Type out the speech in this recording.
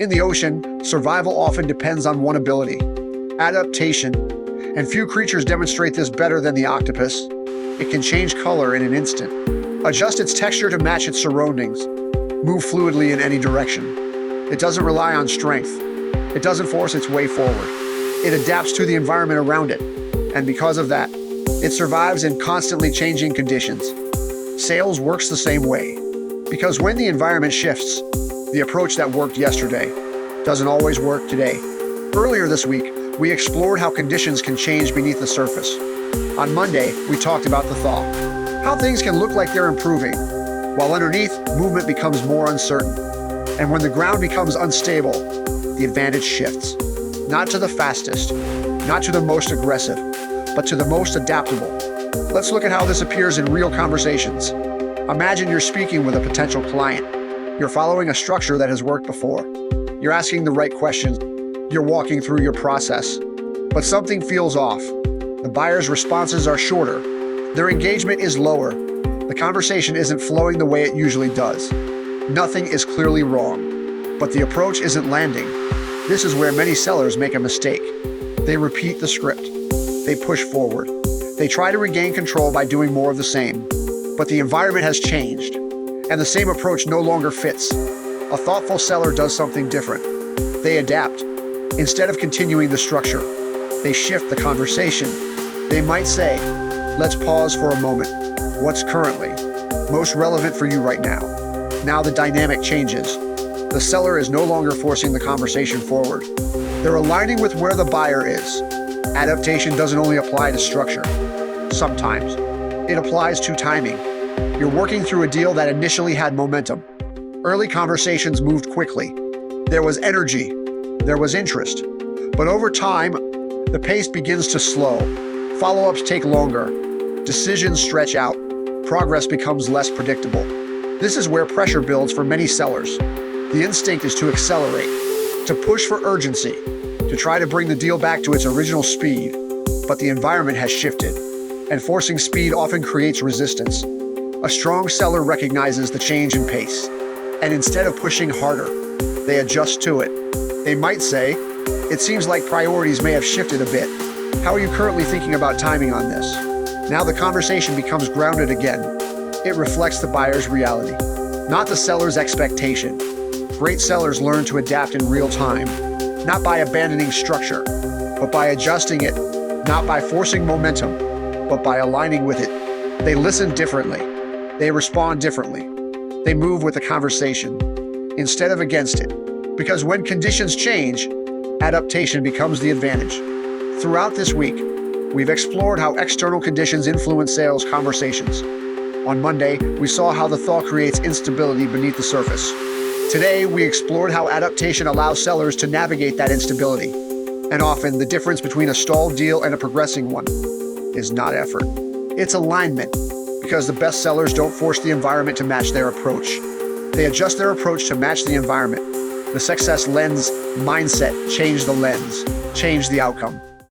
In the ocean, survival often depends on one ability: adaptation. And few creatures demonstrate this better than the octopus. It can change color in an instant, adjust its texture to match its surroundings, move fluidly in any direction. It doesn't rely on strength. It doesn't force its way forward. It adapts to the environment around it, and because of that, it survives in constantly changing conditions. Sales works the same way, because when the environment shifts, the approach that worked yesterday doesn't always work today. Earlier this week, we explored how conditions can change beneath the surface. On Monday, we talked about the thaw, how things can look like they're improving, while underneath, movement becomes more uncertain. And when the ground becomes unstable, the advantage shifts. Not to the fastest, not to the most aggressive, but to the most adaptable. Let's look at how this appears in real conversations. Imagine you're speaking with a potential client. You're following a structure that has worked before. You're asking the right questions. You're walking through your process. But something feels off. The buyer's responses are shorter. Their engagement is lower. The conversation isn't flowing the way it usually does. Nothing is clearly wrong, but the approach isn't landing. This is where many sellers make a mistake. They repeat the script. They push forward. They try to regain control by doing more of the same. But the environment has changed, and the same approach no longer fits. A thoughtful seller does something different. They adapt. Instead of continuing the structure, they shift the conversation. They might say, "Let's pause for a moment. What's currently most relevant for you right now?" Now the dynamic changes. The seller is no longer forcing the conversation forward. They're aligning with where the buyer is. Adaptation doesn't only apply to structure. Sometimes it applies to timing. You're working through a deal that initially had momentum. Early conversations moved quickly. There was energy. There was interest. But over time, the pace begins to slow. Follow-ups take longer. Decisions stretch out. Progress becomes less predictable. This is where pressure builds for many sellers. The instinct is to accelerate, to push for urgency, to try to bring the deal back to its original speed. But the environment has shifted, and forcing speed often creates resistance. A strong seller recognizes the change in pace, and instead of pushing harder, they adjust to it. They might say, "It seems like priorities may have shifted a bit. How are you currently thinking about timing on this?" Now the conversation becomes grounded again. It reflects the buyer's reality, not the seller's expectation. Great sellers learn to adapt in real time, not by abandoning structure, but by adjusting it, not by forcing momentum, but by aligning with it. They listen differently. They respond differently. They move with the conversation instead of against it. Because when conditions change, adaptation becomes the advantage. Throughout this week, we've explored how external conditions influence sales conversations. On Monday, we saw how the thaw creates instability beneath the surface. Today, we explored how adaptation allows sellers to navigate that instability. And often, the difference between a stalled deal and a progressing one is not effort. It's alignment, because the best sellers don't force the environment to match their approach. They adjust their approach to match the environment. The success lens mindset: change the lens, change the outcome.